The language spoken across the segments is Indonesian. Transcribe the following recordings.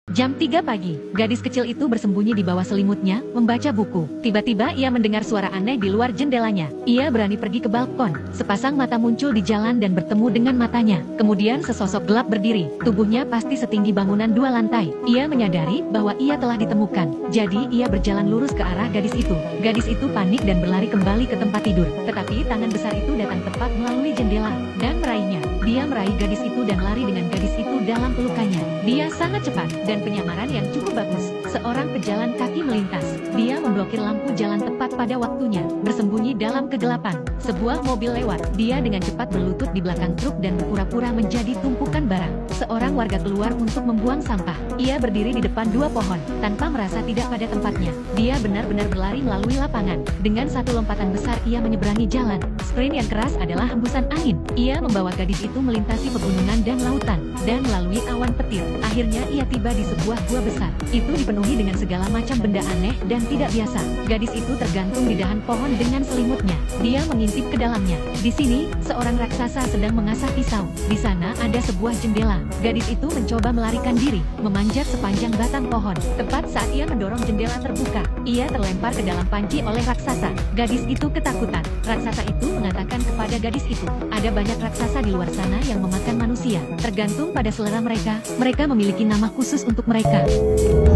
Jam 3 pagi, gadis kecil itu bersembunyi di bawah selimutnya, membaca buku. Tiba-tiba ia mendengar suara aneh di luar jendelanya. Ia berani pergi ke balkon. Sepasang mata muncul di jalan dan bertemu dengan matanya. Kemudian sesosok gelap berdiri. Tubuhnya pasti setinggi bangunan 2 lantai. Ia menyadari bahwa ia telah ditemukan. Jadi ia berjalan lurus ke arah gadis itu. Gadis itu panik dan berlari kembali ke tempat tidur. Tetapi tangan besar itu datang tepat melalui jendela dan meraihnya. Dia meraih gadis itu dan lari dengan gadis itu dalam pelukannya. Dia sangat cepat dan penyamaran yang cukup bagus. Seorang pejalan kaki melintas. Dia memblokir lampu jalan tepat pada waktunya. Bersembunyi dalam kegelapan. Sebuah mobil lewat. Dia dengan cepat berlutut di belakang truk dan berpura-pura menjadi tumpukan barang. Seorang warga keluar untuk membuang sampah. Ia berdiri di depan 2 pohon, tanpa merasa tidak pada tempatnya. Dia benar-benar berlari melalui lapangan. Dengan satu lompatan besar ia menyeberangi jalan. Sprint yang keras adalah hembusan angin. Ia membawa gadis itu melintasi pegunungan dan lautan, dan melalui awan petir. Akhirnya ia tiba di sebuah gua besar. Itu dipenuhi dengan segala macam benda aneh dan tidak biasa. Gadis itu tergantung di dahan pohon dengan selimutnya. Dia mengintip ke dalamnya. Di sini, seorang raksasa sedang mengasah pisau. Di sana ada sebuah jendela. Gadis itu mencoba melarikan diri, memanjat sepanjang batang pohon. Tepat saat ia mendorong jendela terbuka, ia terlempar ke dalam panci oleh raksasa. Gadis itu ketakutan. Raksasa itu mengatakan kepada gadis itu, ada banyak raksasa di luar sana yang memakan manusia. Tergantung pada selera mereka, mereka memiliki nama khusus untuk mereka.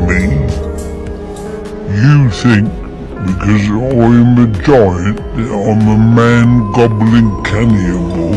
Me? You think because I'm a giant that I'm a man gobbling cannibal?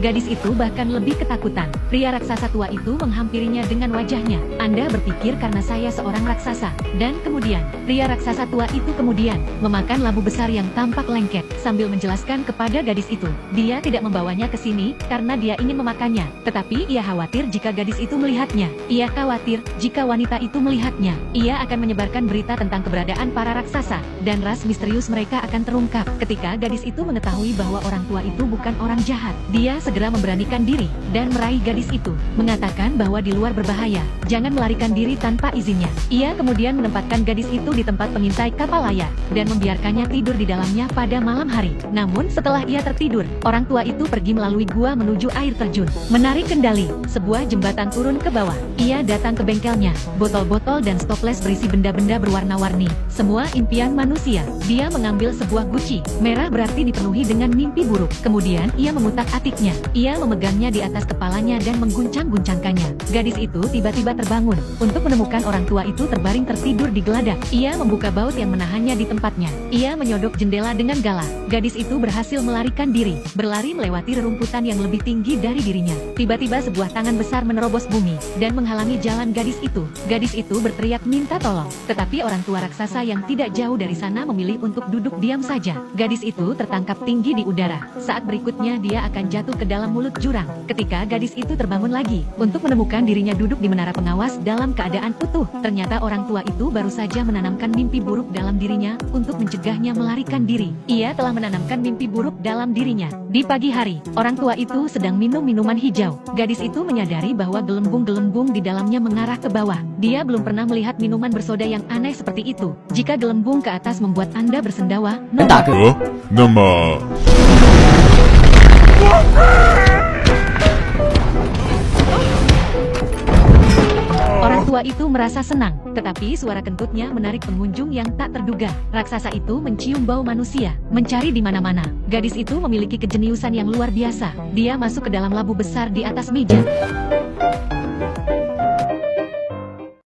Gadis itu bahkan lebih ketakutan. Pria raksasa tua itu menghampirinya dengan wajahnya. Anda berpikir karena saya seorang raksasa. Dan kemudian, pria raksasa tua itu kemudian memakan labu besar yang tampak lengket. Sambil menjelaskan kepada gadis itu, dia tidak membawanya ke sini karena dia ingin memakannya. Tetapi ia khawatir jika gadis itu melihatnya. Ia khawatir jika wanita itu melihatnya. Ia akan menyebarkan berita tentang keberadaan para raksasa. Dan ras misterius mereka akan terungkap. Ketika gadis itu mengetahui bahwa orang tua itu bukan orang jahat, dia segera memberanikan diri dan meraih gadis itu, mengatakan bahwa di luar berbahaya, jangan melarikan diri tanpa izinnya. Ia kemudian menempatkan gadis itu di tempat pengintai kapal layar dan membiarkannya tidur di dalamnya pada malam hari. Namun setelah ia tertidur, orang tua itu pergi melalui gua menuju air terjun. Menarik kendali, sebuah jembatan turun ke bawah. Ia datang ke bengkelnya, botol-botol dan stoples berisi benda-benda berwarna-warni. Semua impian manusia. Dia mengambil sebuah guci merah, berarti dipenuhi dengan mimpi buruk. Kemudian ia mengutak-atiknya. Ia memegangnya di atas kepalanya dan mengguncang-guncangkannya. Gadis itu tiba-tiba terbangun untuk menemukan orang tua itu terbaring tertidur di geladak. Ia membuka baut yang menahannya di tempatnya. Ia menyodok jendela dengan galak. Gadis itu berhasil melarikan diri, berlari melewati rerumputan yang lebih tinggi dari dirinya. Tiba-tiba sebuah tangan besar menerobos bumi dan menghalangi jalan gadis itu. Gadis itu berteriak minta tolong, tetapi orang tua raksasa yang tidak jauh dari sana memilih untuk duduk diam saja. Gadis itu tertangkap tinggi di udara. Saat berikutnya dia akan jatuh ke dalam mulut jurang. Ketika gadis itu terbangun lagi untuk menemukan dirinya duduk di menara pengawas dalam keadaan utuh, ternyata orang tua itu baru saja menanamkan mimpi buruk dalam dirinya untuk mencegahnya melarikan diri. Ia telah menanamkan mimpi buruk dalam dirinya. Di pagi hari, orang tua itu sedang minum minuman hijau. Gadis itu menyadari bahwa gelembung-gelembung di dalamnya mengarah ke bawah. Dia belum pernah melihat minuman bersoda yang aneh seperti itu. Jika gelembung ke atas membuat Anda bersendawa, Nama. orang tua itu merasa senang, tetapi suara kentutnya menarik pengunjung yang tak terduga. Raksasa itu mencium bau manusia, mencari di mana-mana. Gadis itu memiliki kejeniusan yang luar biasa. Dia masuk ke dalam labu besar di atas meja.